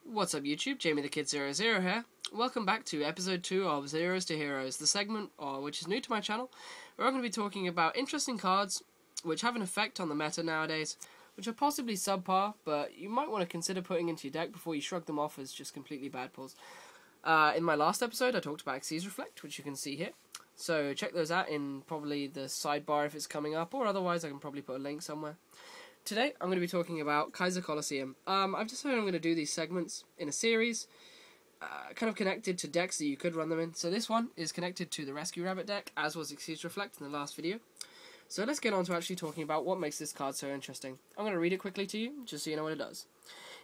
What's up YouTube, Jamie the Kid 00 here. Welcome back to episode 2 of Zeros to Heroes, the segment which is new to my channel, where I'm going to be talking about interesting cards which have an effect on the meta nowadays, which are possibly subpar, but you might want to consider putting into your deck before you shrug them off as just completely bad pulls. In my last episode I talked about Kaiser Reflect, which you can see here, so check those out in probably the sidebar if it's coming up, or otherwise I can probably put a link somewhere. Today, I'm going to be talking about Kaiser Colosseum. I've decided I'm going to do these segments in a series, kind of connected to decks that you could run them in. So this one is connected to the Rescue Rabbit deck, as was Kaiser Reflect in the last video. So let's get on to actually talking about what makes this card so interesting. I'm going to read it quickly to you, just so you know what it does.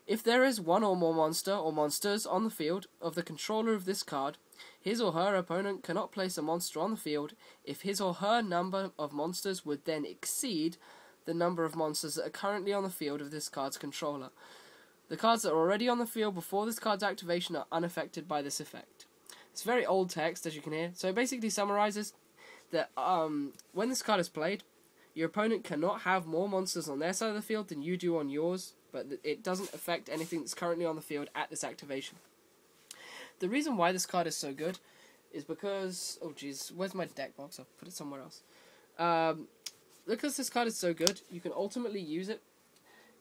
If there is one or more monster or monsters on the field of the controller of this card, his or her opponent cannot place a monster on the field if his or her number of monsters would then exceed the number of monsters that are currently on the field of this card's controller. The cards that are already on the field before this card's activation are unaffected by this effect. It's very old text, as you can hear, so it basically summarizes that when this card is played, your opponent cannot have more monsters on their side of the field than you do on yours, but it doesn't affect anything that's currently on the field at this activation. The reason why this card is so good is because... oh jeez, where's my deck box? I'll put it somewhere else. Because this card is so good, you can ultimately use it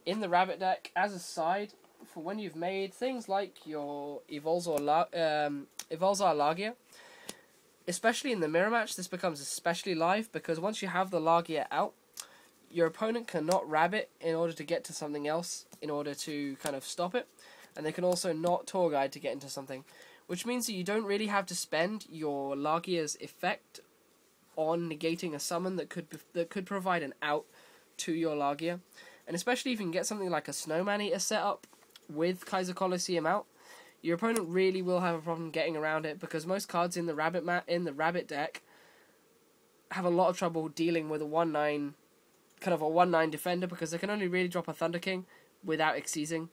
in the Rabbit deck as a side for when you've made things like your Evolzar Lagia. Especially in the mirror match, this becomes especially live because once you have the Lagia out, your opponent cannot Rabbit in order to get to something else in order to kind of stop it, and they can also not Tour Guide to get into something, which means that you don't really have to spend your Lagia's effect on negating a summon that could provide an out to your Lagia. And especially if you can get something like a Snowman Eater set up with Kaiser Colosseum out, your opponent really will have a problem getting around it, because most cards in the Rabbit deck have a lot of trouble dealing with a 1/9 kind of a 1/9 defender, because they can only really drop a Thunder King without exceeding,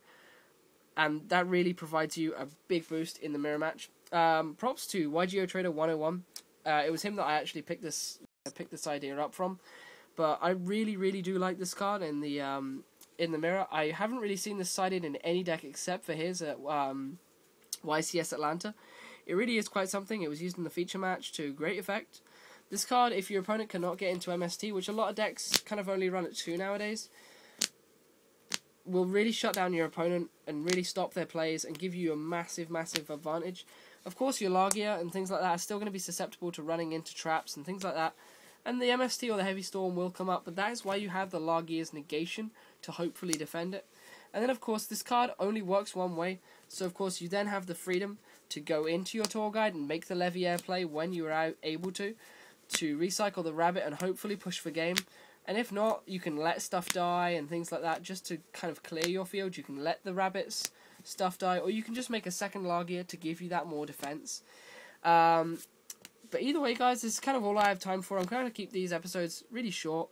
and that really provides you a big boost in the mirror match. Props to YGO Trader 101. It was him that I actually picked this idea up from, but I really do like this card in the mirror. I haven't really seen this sided in any deck except for his at YCS Atlanta. It really is quite something. It was used in the feature match to great effect. This card, if your opponent cannot get into MST, which a lot of decks kind of only run at 2 nowadays, will really shut down your opponent and really stop their plays and give you a massive advantage. Of course, your Lagia and things like that are still going to be susceptible to running into traps and things like that, and the MST or the Heavy Storm will come up, but that is why you have the Lagia's negation to hopefully defend it. And then, of course, this card only works one way, so of course you then have the freedom to go into your Tour Guide and make the Leviair play when you are able to recycle the Rabbit and hopefully push for game. And if not, you can let stuff die and things like that just to kind of clear your field. You can let the Rabbits stuff die, or you can just make a second Lagia to give you that more defense. But either way, guys, this is kind of all I have time for. I'm trying to keep these episodes really short.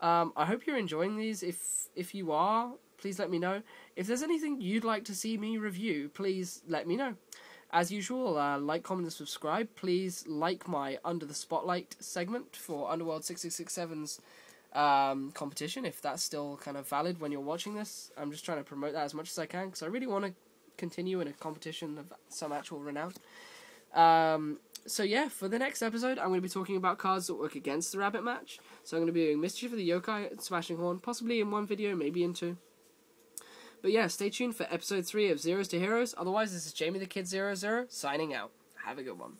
I hope you're enjoying these. If you are, please let me know. If there's anything you'd like to see me review, please let me know. As usual, like, comment, and subscribe. Please like my Under the Spotlight segment for Underworld 6667's competition, if that's still kind of valid when you're watching this. I'm just trying to promote that as much as I can, because I really want to continue in a competition of some actual renown. So yeah, for the next episode, I'm going to be talking about cards that work against the Rabbit match. So I'm going to be doing Mischief of the Yokai and Smashing Horn, possibly in one video, maybe in 2. But yeah, stay tuned for episode 3 of Zeros to Heroes. Otherwise, this is Jamie the Kid 00 signing out. Have a good one.